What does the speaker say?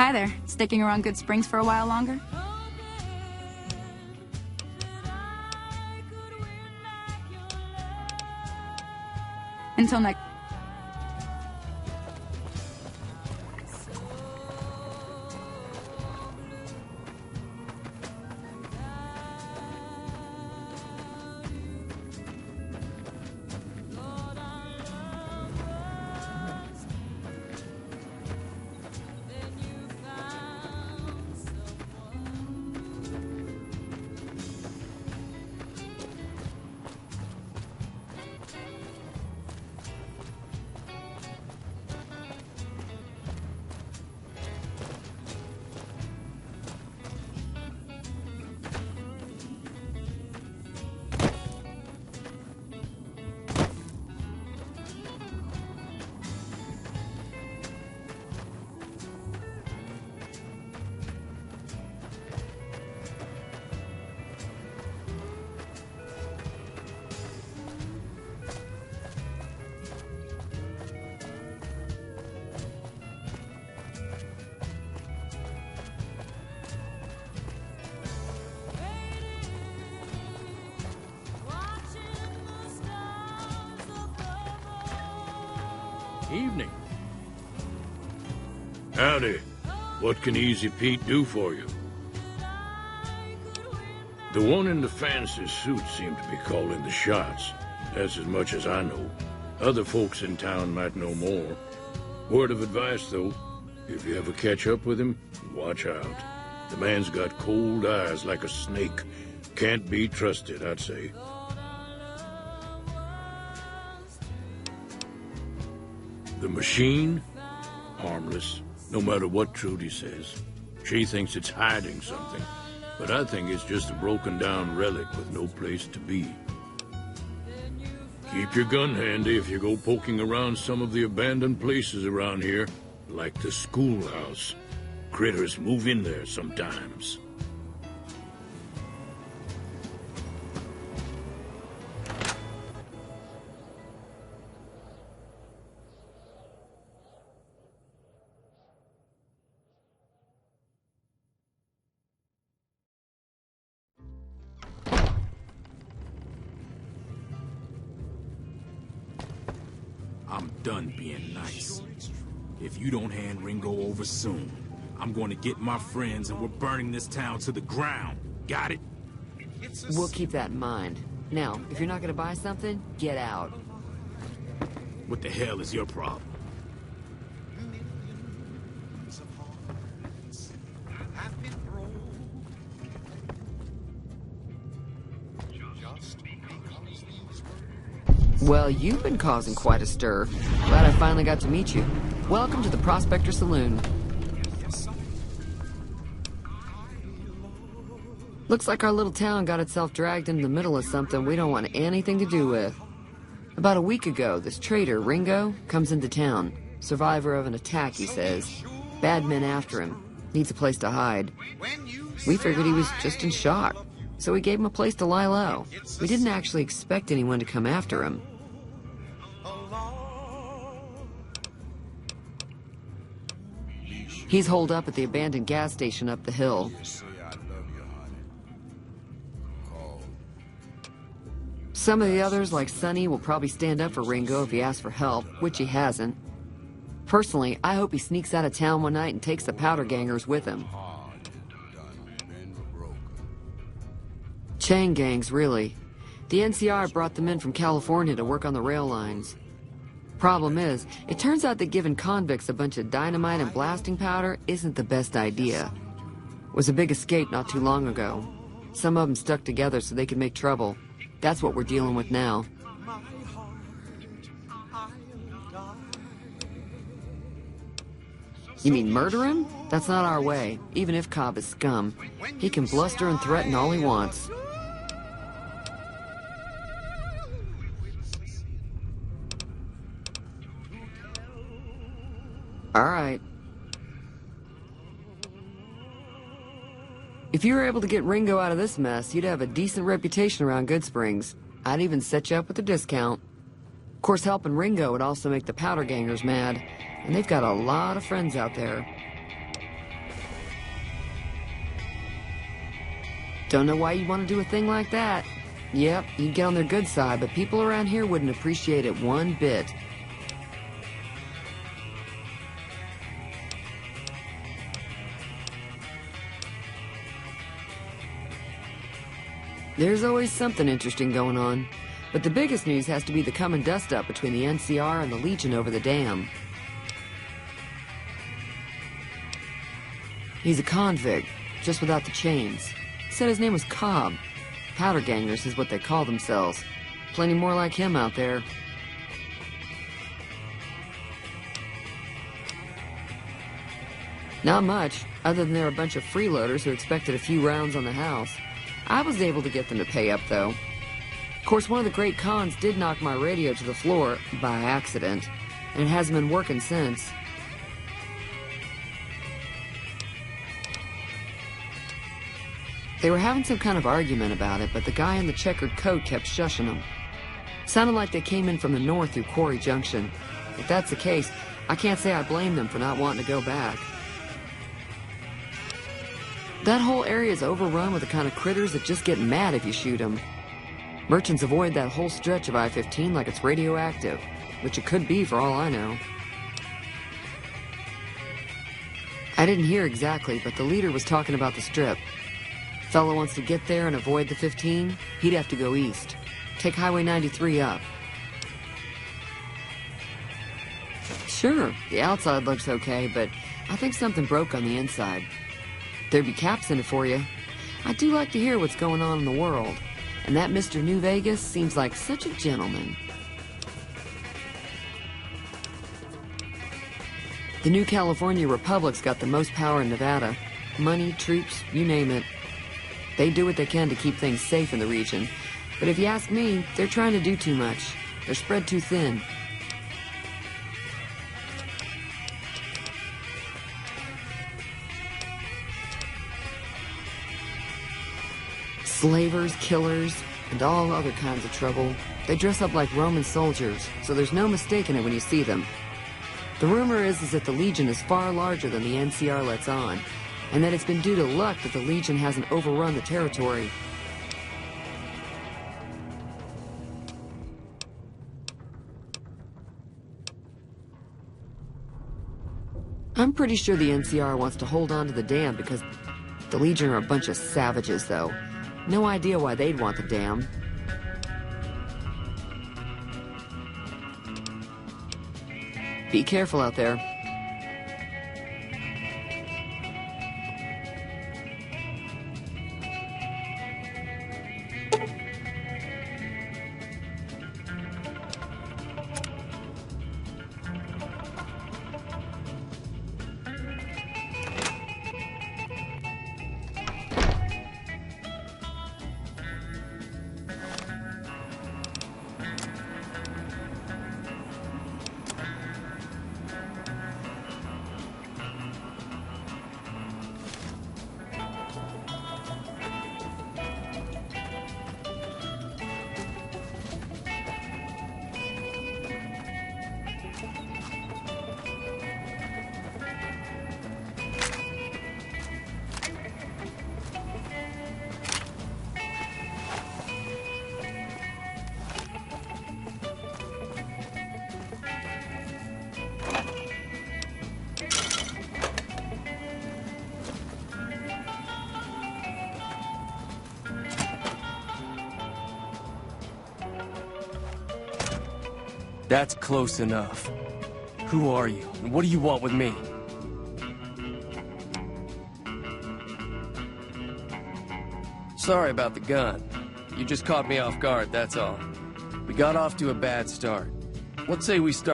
Hi there. Sticking around Good Springs for a while longer? Until next... Evening. Howdy. What can Easy Pete do for you? The one in the fancy suit seemed to be calling the shots. That's as much as I know. Other folks in town might know more. Word of advice, though, if you ever catch up with him, watch out. The man's got cold eyes like a snake. Can't be trusted, I'd say. The machine? Harmless, no matter what Trudy says. She thinks it's hiding something, but I think it's just a broken-down relic with no place to be. Keep your gun handy if you go poking around some of the abandoned places around here, like the schoolhouse. Critters move in there sometimes. I'm done being nice. If you don't hand Ringo over soon, I'm going to get my friends and we're burning this town to the ground. Got it? We'll keep that in mind. Now, if you're not going to buy something, get out. What the hell is your problem? Well, you've been causing quite a stir. Glad I finally got to meet you. Welcome to the Prospector Saloon. Looks like our little town got itself dragged into the middle of something we don't want anything to do with. About a week ago, this traitor, Ringo, comes into town. Survivor of an attack, he says. Bad men after him. Needs a place to hide. We figured he was just in shock, so we gave him a place to lie low. We didn't actually expect anyone to come after him. He's holed up at the abandoned gas station up the hill. Some of the others, like Sonny, will probably stand up for Ringo if he asks for help, which he hasn't. Personally, I hope he sneaks out of town one night and takes the powder gangers with him. Chain gangs, really. The NCR brought them in from California to work on the rail lines. Problem is, it turns out that giving convicts a bunch of dynamite and blasting powder isn't the best idea. It was a big escape not too long ago. Some of them stuck together so they could make trouble. That's what we're dealing with now. You mean murder him? That's not our way, even if Cobb is scum. He can bluster and threaten all he wants. All right. If you were able to get Ringo out of this mess, you'd have a decent reputation around Good Springs. I'd even set you up with a discount. Of course, helping Ringo would also make the powder gangers mad, and they've got a lot of friends out there. Don't know why you'd want to do a thing like that. Yep, you'd get on their good side, but people around here wouldn't appreciate it one bit. There's always something interesting going on. But the biggest news has to be the come and dust up between the NCR and the Legion over the dam. He's a convict, just without the chains. Said his name was Cobb. Powder gangers is what they call themselves. Plenty more like him out there. Not much, other than they're a bunch of freeloaders who expected a few rounds on the house. I was able to get them to pay up, though. Of course, one of the great cons did knock my radio to the floor by accident, and it hasn't been working since. They were having some kind of argument about it, but the guy in the checkered coat kept shushing them. Sounded like they came in from the north through Quarry Junction. If that's the case, I can't say I blame them for not wanting to go back. That whole area is overrun with the kind of critters that just get mad if you shoot them. Merchants avoid that whole stretch of I-15 like it's radioactive, which it could be for all I know. I didn't hear exactly, but the leader was talking about the strip. Fellow wants to get there and avoid the 15, he'd have to go east. Take Highway 93 up. Sure, the outside looks okay, but I think something broke on the inside. There'd be caps in it for you. I do like to hear what's going on in the world. And that Mr. New Vegas seems like such a gentleman. The New California Republic's got the most power in Nevada. Money, troops, you name it. They do what they can to keep things safe in the region. But if you ask me, they're trying to do too much. They're spread too thin. Slavers, killers, and all other kinds of trouble. They dress up like Roman soldiers, so there's no mistaking it when you see them. The rumor is that the Legion is far larger than the NCR lets on, and that it's been due to luck that the Legion hasn't overrun the territory. I'm pretty sure the NCR wants to hold on to the dam because the Legion are a bunch of savages, though. No idea why they'd want the dam. Be careful out there. That's close enough. Who are you, and what do you want with me? Sorry about the gun. You just caught me off guard, that's all. We got off to a bad start. Let's say we start